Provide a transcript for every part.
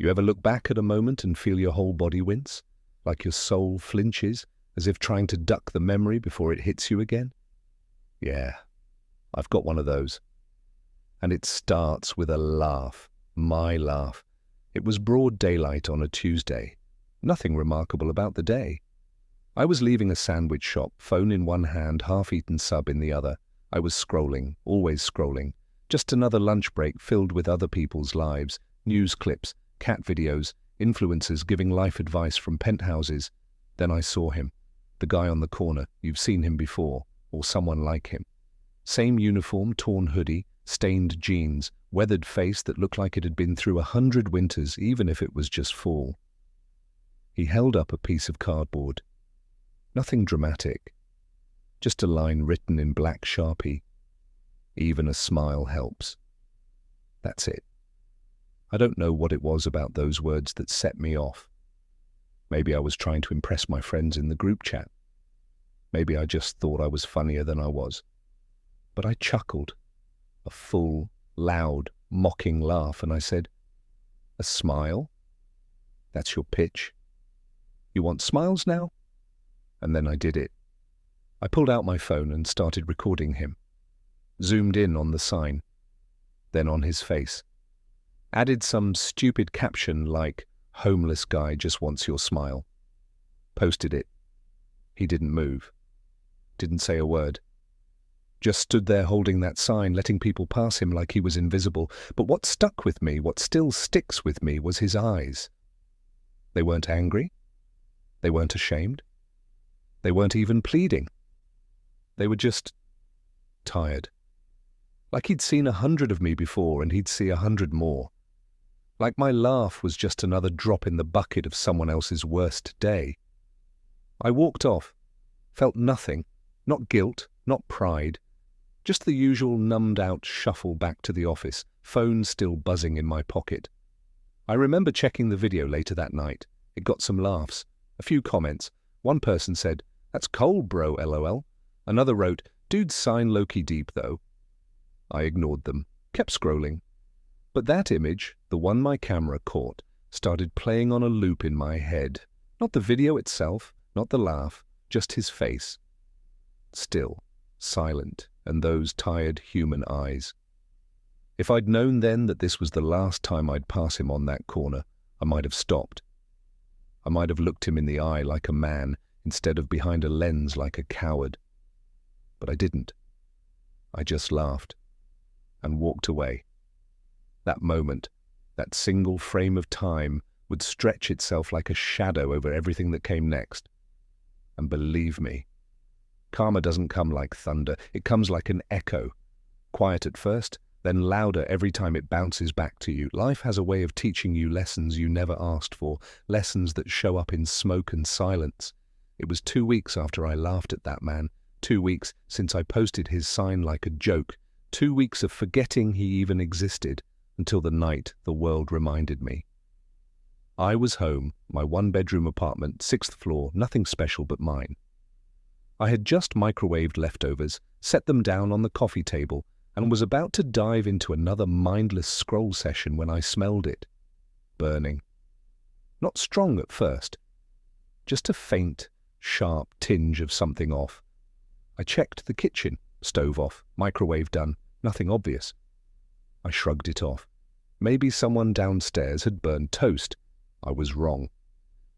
You ever look back at a moment and feel your whole body wince, like your soul flinches, as if trying to duck the memory before it hits you again? Yeah, I've got one of those. And it starts with a laugh, my laugh. It was broad daylight on a Tuesday. Nothing remarkable about the day. I was leaving a sandwich shop, phone in one hand, half-eaten sub in the other. I was scrolling, always scrolling. Just another lunch break filled with other people's lives, news clips, cat videos, influencers giving life advice from penthouses. Then I saw him, the guy on the corner. You've seen him before, or someone like him. Same uniform, torn hoodie, stained jeans, weathered face that looked like it had been through 100 winters, even if it was just fall. He held up a piece of cardboard. Nothing dramatic, just a line written in black Sharpie. Even a smile helps. That's it. I don't know what it was about those words that set me off. Maybe I was trying to impress my friends in the group chat. Maybe I just thought I was funnier than I was. But I chuckled, a full, loud, mocking laugh, and I said, "A smile? That's your pitch? You want smiles now?" And then I did it. I pulled out my phone and started recording him. Zoomed in on the sign, then on his face. Added some stupid caption like, "Homeless guy just wants your smile." Posted it. He didn't move. Didn't say a word. Just stood there holding that sign, letting people pass him like he was invisible. But what stuck with me, what still sticks with me, was his eyes. They weren't angry. They weren't ashamed. They weren't even pleading. They were just tired. Like he'd seen 100 of me before and he'd see 100 more. Like my laugh was just another drop in the bucket of someone else's worst day. I walked off, felt nothing, not guilt, not pride, just the usual numbed-out shuffle back to the office, phone still buzzing in my pocket. I remember checking the video later that night. It got some laughs, a few comments. One person said, "That's cold, bro, LOL." Another wrote, "Dude's sign low-key deep, though." I ignored them, kept scrolling. But that image, the one my camera caught, started playing on a loop in my head. Not the video itself, not the laugh, just his face. Still, silent, and those tired human eyes. If I'd known then that this was the last time I'd pass him on that corner, I might have stopped. I might have looked him in the eye like a man, instead of behind a lens like a coward. But I didn't. I just laughed and walked away. That moment, that single frame of time, would stretch itself like a shadow over everything that came next. And believe me, karma doesn't come like thunder. It comes like an echo. Quiet at first, then louder every time it bounces back to you. Life has a way of teaching you lessons you never asked for, lessons that show up in smoke and silence. It was 2 weeks after I laughed at that man, 2 weeks since I posted his sign like a joke, 2 weeks of forgetting he even existed, until the night the world reminded me. I was home, my one-bedroom apartment, 6th floor, nothing special but mine. I had just microwaved leftovers, set them down on the coffee table, and was about to dive into another mindless scroll session when I smelled it. Burning. Not strong at first. Just a faint, sharp tinge of something off. I checked the kitchen, stove off, microwave done, nothing obvious. I shrugged it off. Maybe someone downstairs had burned toast. I was wrong.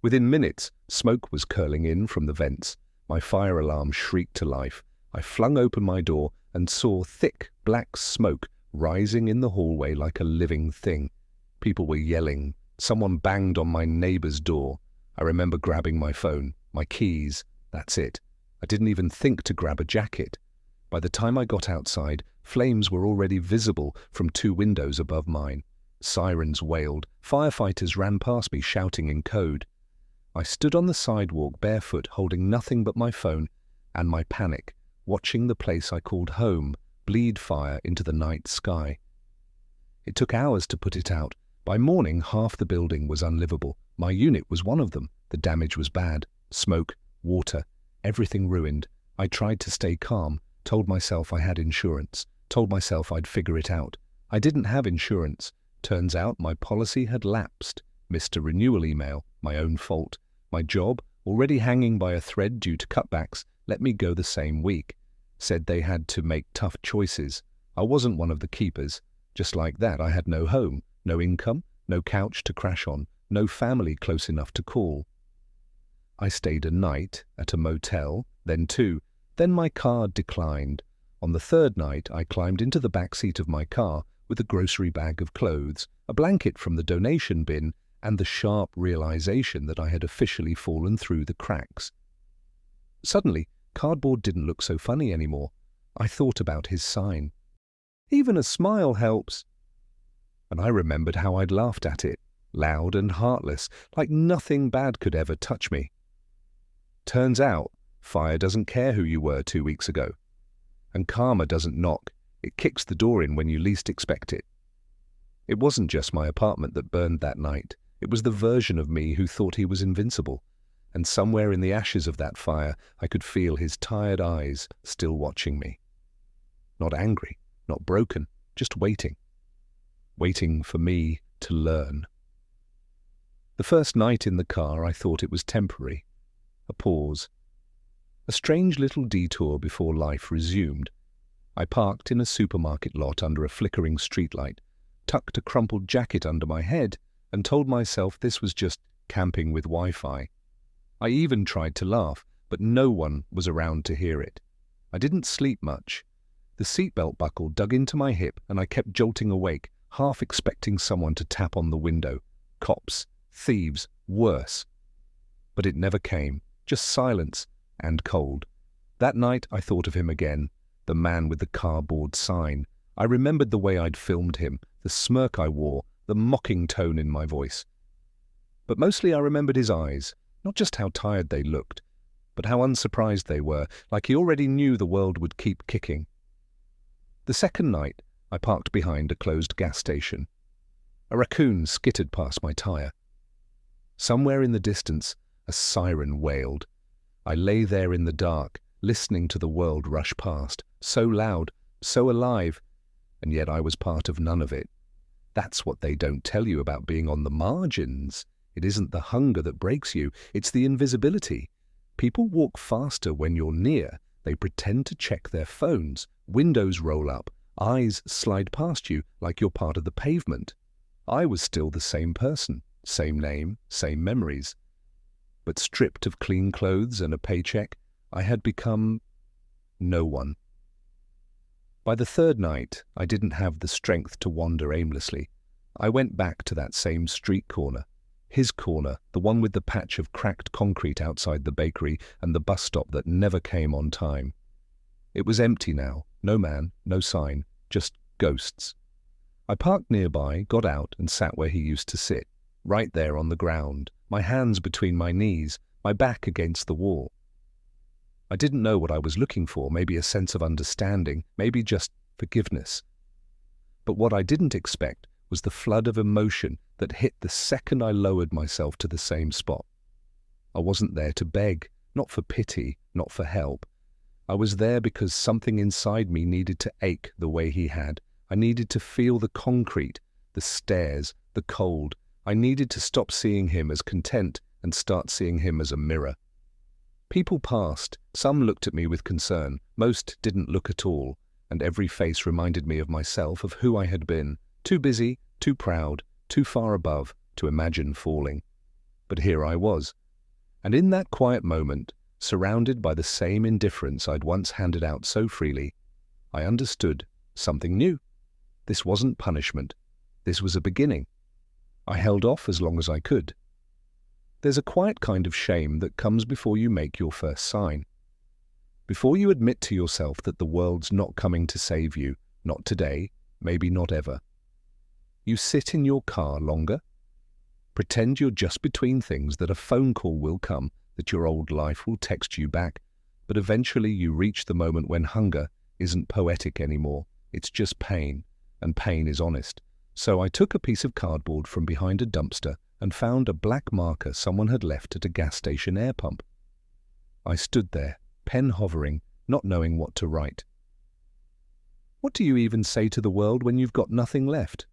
Within minutes, smoke was curling in from the vents. My fire alarm shrieked to life. I flung open my door and saw thick, black smoke rising in the hallway like a living thing. People were yelling. Someone banged on my neighbor's door. I remember grabbing my phone, my keys. That's it. I didn't even think to grab a jacket. By the time I got outside, flames were already visible from 2 windows above mine. Sirens wailed. Firefighters ran past me shouting in code. I stood on the sidewalk barefoot, holding nothing but my phone and my panic, watching the place I called home bleed fire into the night sky. It took hours to put it out. By morning, half the building was unlivable. My unit was one of them. The damage was bad. Smoke, water, everything ruined. I tried to stay calm, told myself I had insurance, told myself I'd figure it out. I didn't have insurance. Turns out my policy had lapsed. missed a renewal email, my own fault. My job, already hanging by a thread due to cutbacks, let me go the same week. Said they had to make tough choices. I wasn't one of the keepers. Just like that, I had no home, no income, no couch to crash on, no family close enough to call. I stayed a night at a motel, then two. Then my card declined. On the third night, I climbed into the back seat of my car with a grocery bag of clothes, a blanket from the donation bin, and the sharp realization that I had officially fallen through the cracks. Suddenly, cardboard didn't look so funny anymore. I thought about his sign. Even a smile helps. And I remembered how I'd laughed at it, loud and heartless, like nothing bad could ever touch me. Turns out, fire doesn't care who you were 2 weeks ago. And karma doesn't knock, it kicks the door in when you least expect it. It wasn't just my apartment that burned that night. It was the version of me who thought he was invincible. And somewhere in the ashes of that fire, I could feel his tired eyes still watching me. Not angry, not broken, just waiting. Waiting for me to learn. The first night in the car, I thought it was temporary. A pause. A strange little detour before life resumed. I parked in a supermarket lot under a flickering streetlight, tucked a crumpled jacket under my head, and told myself this was just camping with Wi-Fi. I even tried to laugh, but no one was around to hear it. I didn't sleep much. The seatbelt buckle dug into my hip, and I kept jolting awake, half expecting someone to tap on the window. Cops, thieves, worse. But it never came, just silence and cold. That night I thought of him again, the man with the cardboard sign. I remembered the way I'd filmed him, the smirk I wore, the mocking tone in my voice. But mostly I remembered his eyes, not just how tired they looked, but how unsurprised they were, like he already knew the world would keep kicking. The second night, I parked behind a closed gas station. A raccoon skittered past my tire. Somewhere in the distance, a siren wailed. I lay there in the dark, listening to the world rush past, so loud, so alive, and yet I was part of none of it. That's what they don't tell you about being on the margins. It isn't the hunger that breaks you, it's the invisibility. People walk faster when you're near. They pretend to check their phones. Windows roll up. Eyes slide past you like you're part of the pavement. I was still the same person, same name, same memories. But stripped of clean clothes and a paycheck, I had become no one. By the third night, I didn't have the strength to wander aimlessly. I went back to that same street corner. His corner, the one with the patch of cracked concrete outside the bakery and the bus stop that never came on time. It was empty now, no man, no sign, just ghosts. I parked nearby, got out and sat where he used to sit, right there on the ground, my hands between my knees, my back against the wall. I didn't know what I was looking for, maybe a sense of understanding, maybe just forgiveness. But what I didn't expect was the flood of emotion that hit the second I lowered myself to the same spot. I wasn't there to beg, not for pity, not for help. I was there because something inside me needed to ache the way he had. I needed to feel the concrete, the stares, the cold. I needed to stop seeing him as content and start seeing him as a mirror. People passed. Some looked at me with concern. Most didn't look at all, and every face reminded me of myself, of who I had been. Too busy, too proud, too far above to imagine falling. But here I was. And in that quiet moment, surrounded by the same indifference I'd once handed out so freely, I understood something new. This wasn't punishment. This was a beginning. I held off as long as I could. There's a quiet kind of shame that comes before you make your first sign. Before you admit to yourself that the world's not coming to save you, not today, maybe not ever. You sit in your car longer. Pretend you're just between things, that a phone call will come, that your old life will text you back, but eventually you reach the moment when hunger isn't poetic anymore, it's just pain, and pain is honest. So I took a piece of cardboard from behind a dumpster and found a black marker someone had left at a gas station air pump. I stood there, pen hovering, not knowing what to write. What do you even say to the world when you've got nothing left?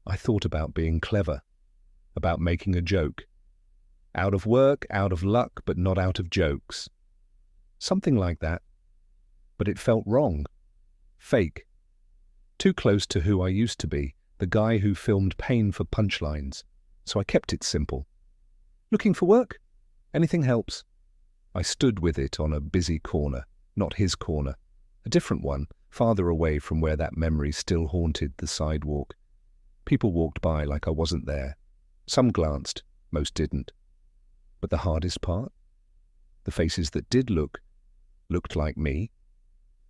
I thought about being clever. about making a joke. Out of work, out of luck, but not out of jokes. Something like that. But it felt wrong. Fake. Too close to who I used to be, the guy who filmed pain for punchlines. So I kept it simple. Looking for work? Anything helps. I stood with it on a busy corner, not his corner, a different one, farther away from where that memory still haunted the sidewalk. People walked by like I wasn't there. Some glanced, most didn't. But the hardest part? The faces that did looked like me.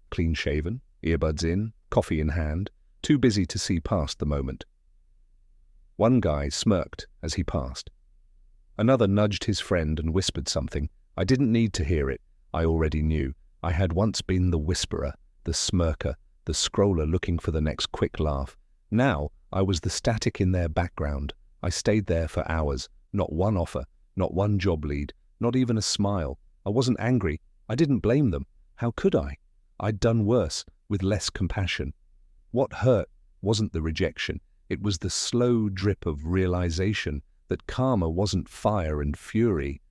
Clean-shaven, earbuds in, coffee in hand, too busy to see past the moment. One guy smirked as he passed. Another nudged his friend and whispered something. I didn't need to hear it. I already knew. I had once been the whisperer, the smirker, the scroller looking for the next quick laugh. Now I was the static in their background. I stayed there for hours. Not one offer, not one job lead, not even a smile. I wasn't angry. I didn't blame them. How could I? I'd done worse, with less compassion. What hurt wasn't the rejection. It was the slow drip of realization that karma wasn't fire and fury.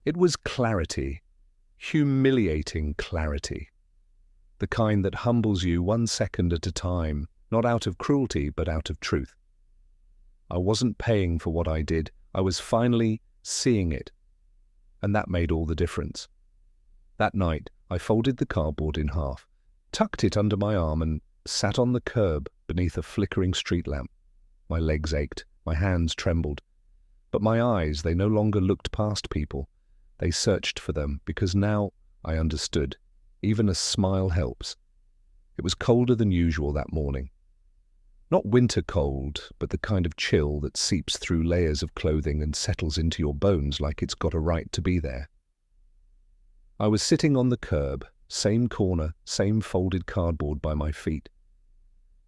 It was clarity, humiliating clarity. The kind that humbles you 1 second at a time, not out of cruelty, but out of truth. I wasn't paying for what I did. I was finally seeing it. And that made all the difference. That night, I folded the cardboard in half, tucked it under my arm and sat on the curb beneath a flickering street lamp. My legs ached, my hands trembled. But my eyes, they no longer looked past people. They searched for them, because now I understood. Even a smile helps. It was colder than usual that morning. Not winter cold, but the kind of chill that seeps through layers of clothing and settles into your bones like it's got a right to be there. I was sitting on the curb, same corner, same folded cardboard by my feet.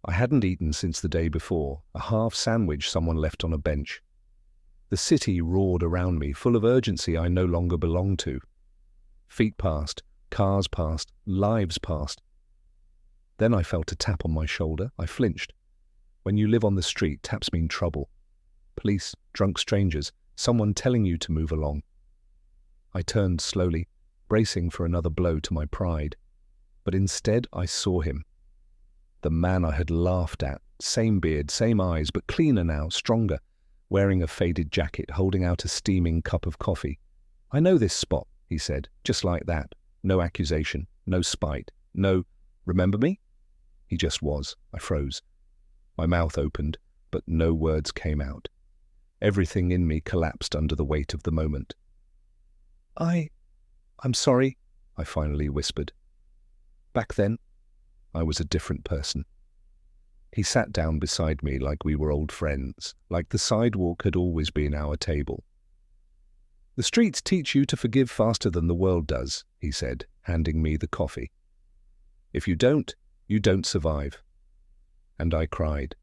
I hadn't eaten since the day before, a half sandwich someone left on a bench. The city roared around me, full of urgency I no longer belonged to. Feet passed, cars passed, lives passed. Then I felt a tap on my shoulder. I flinched. When you live on the street, taps mean trouble. Police, drunk strangers, someone telling you to move along. I turned slowly, bracing for another blow to my pride. But instead I saw him. The man I had laughed at, same beard, same eyes, but cleaner now, stronger, wearing a faded jacket, holding out a steaming cup of coffee. I know this spot, he said, just like that. No accusation, no spite, no, remember me? He just was. I froze. My mouth opened, but no words came out. Everything in me collapsed under the weight of the moment. I'm sorry, I finally whispered. Back then, I was a different person. He sat down beside me like we were old friends, like the sidewalk had always been our table. The streets teach you to forgive faster than the world does, he said, handing me the coffee. If you don't survive. And I cried.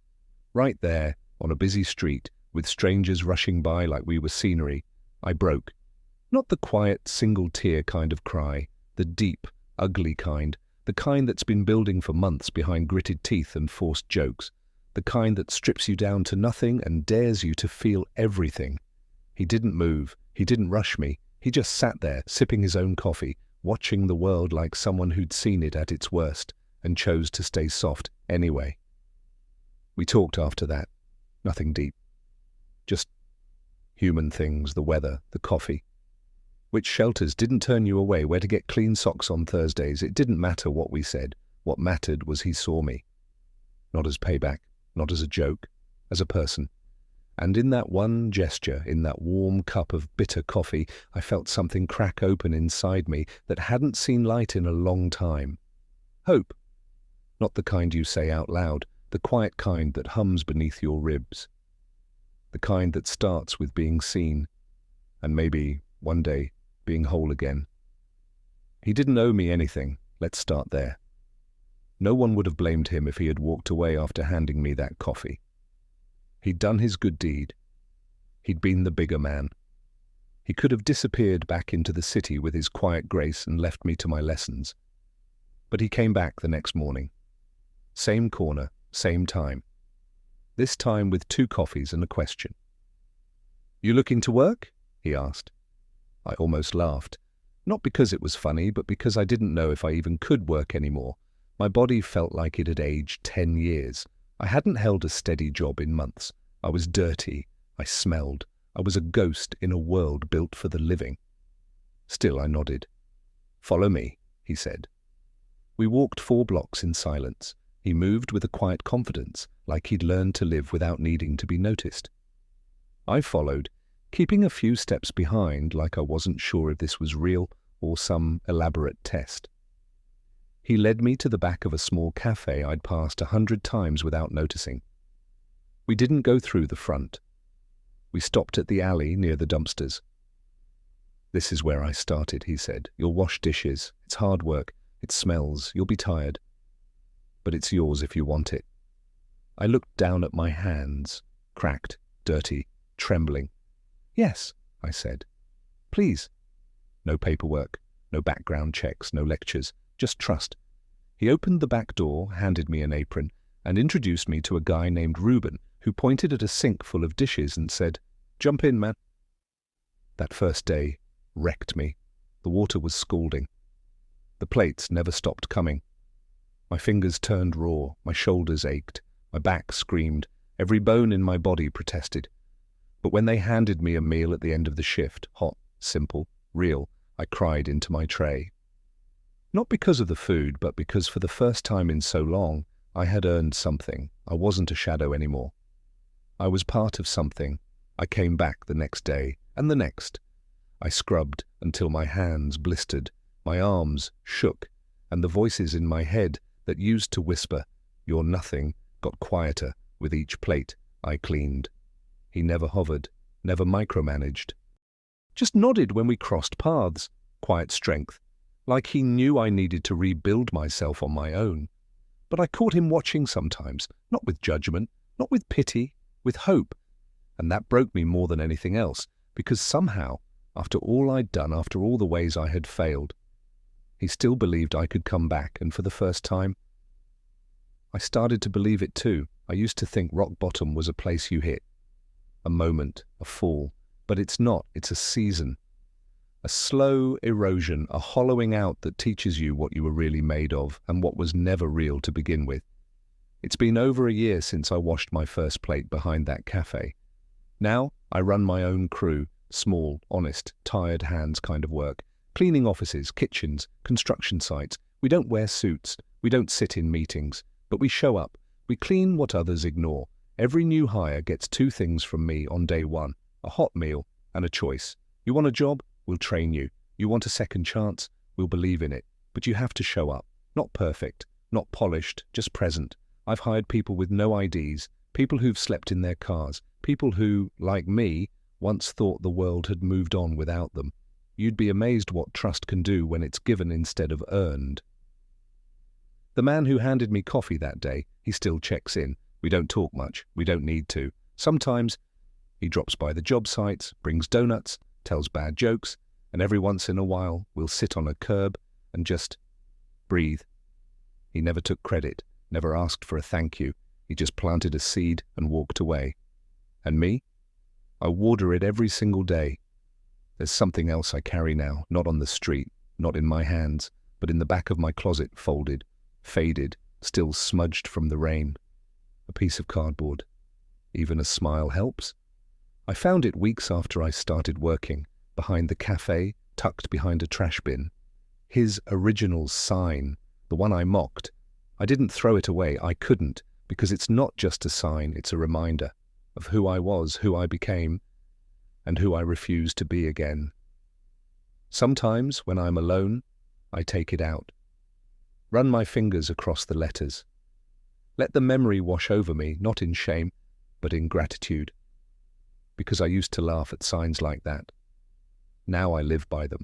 Right there, on a busy street, with strangers rushing by like we were scenery, I broke. Not the quiet, single-tear kind of cry, the deep, ugly kind, the kind that's been building for months behind gritted teeth and forced jokes, the kind that strips you down to nothing and dares you to feel everything. He didn't move, he didn't rush me, he just sat there, sipping his own coffee, watching the world like someone who'd seen it at its worst, and chose to stay soft anyway. We talked after that. Nothing deep. Just human things, the weather, the coffee. Which shelters didn't turn you away, where to get clean socks on Thursdays. It didn't matter what we said. What mattered was he saw me. Not as payback, not as a joke, as a person. And in that one gesture, in that warm cup of bitter coffee, I felt something crack open inside me that hadn't seen light in a long time. Hope. Not the kind you say out loud, the quiet kind that hums beneath your ribs. The kind that starts with being seen, and maybe, one day, being whole again. He didn't owe me anything. Let's start there. No one would have blamed him if he had walked away after handing me that coffee. He'd done his good deed. He'd been the bigger man. He could have disappeared back into the city with his quiet grace and left me to my lessons. But he came back the next morning. Same corner, same time. This time with 2 coffees and a question. "You looking to work?" he asked. I almost laughed. Not because it was funny, but because I didn't know if I even could work anymore. My body felt like it had aged 10 years. I hadn't held a steady job in months. I was dirty. I smelled. I was a ghost in a world built for the living. Still, I nodded. "Follow me," he said. We walked 4 blocks in silence. He moved with a quiet confidence, like he'd learned to live without needing to be noticed. I followed, keeping a few steps behind, like I wasn't sure if this was real or some elaborate test. He led me to the back of a small cafe I'd passed 100 times without noticing. We didn't go through the front. We stopped at the alley near the dumpsters. "This is where I started," he said. "You'll wash dishes. It's hard work. It smells. You'll be tired. But it's yours if you want it." I looked down at my hands, cracked, dirty, trembling. "Yes," I said. "Please." No paperwork, no background checks, no lectures, just trust. He opened the back door, handed me an apron, and introduced me to a guy named Reuben, who pointed at a sink full of dishes and said, "Jump in, man." That first day wrecked me. The water was scalding. The plates never stopped coming. My fingers turned raw, my shoulders ached, my back screamed, every bone in my body protested. But when they handed me a meal at the end of the shift, hot, simple, real, I cried into my tray. Not because of the food, but because for the first time in so long, I had earned something. I wasn't a shadow anymore. I was part of something. I came back the next day, and the next. I scrubbed until my hands blistered, my arms shook, and the voices in my head that used to whisper, "You're nothing," got quieter with each plate I cleaned. He never hovered, never micromanaged. Just nodded when we crossed paths, quiet strength, like he knew I needed to rebuild myself on my own. But I caught him watching sometimes, not with judgment, not with pity, with hope. And that broke me more than anything else, because somehow, after all I'd done, after all the ways I had failed, he still believed I could come back, and for the first time, I started to believe it too. I used to think rock bottom was a place you hit, a moment, a fall, but it's not, it's a season. A slow erosion, a hollowing out that teaches you what you were really made of and what was never real to begin with. It's been over a year since I washed my first plate behind that cafe. Now I run my own crew, small, honest, tired hands kind of work, cleaning offices, kitchens, construction sites. We don't wear suits, we don't sit in meetings, but we show up. We clean what others ignore. Every new hire gets 2 things from me on day 1, a hot meal and a choice. You want a job? We'll train you. You want a second chance? We'll believe in it. But you have to show up. Not perfect, not polished, just present. I've hired people with no IDs, people who've slept in their cars, people who, like me, once thought the world had moved on without them. You'd be amazed what trust can do when it's given instead of earned. The man who handed me coffee that day, he still checks in. We don't talk much. We don't need to. Sometimes he drops by the job sites, brings donuts, tells bad jokes, and every once in a while we'll sit on a curb and just breathe. He never took credit, never asked for a thank you. He just planted a seed and walked away. And me? I water it every single day. There's something else I carry now, not on the street, not in my hands, but in the back of my closet, folded, faded, still smudged from the rain. A piece of cardboard. Even a smile helps. I found it weeks after I started working, behind the cafe, tucked behind a trash bin. His original sign, the one I mocked. I didn't throw it away, I couldn't, because it's not just a sign, it's a reminder of who I was, who I became, and who I refuse to be again. Sometimes, when I'm alone, I take it out. Run my fingers across the letters. Let the memory wash over me, not in shame, but in gratitude. Because I used to laugh at signs like that. Now I live by them.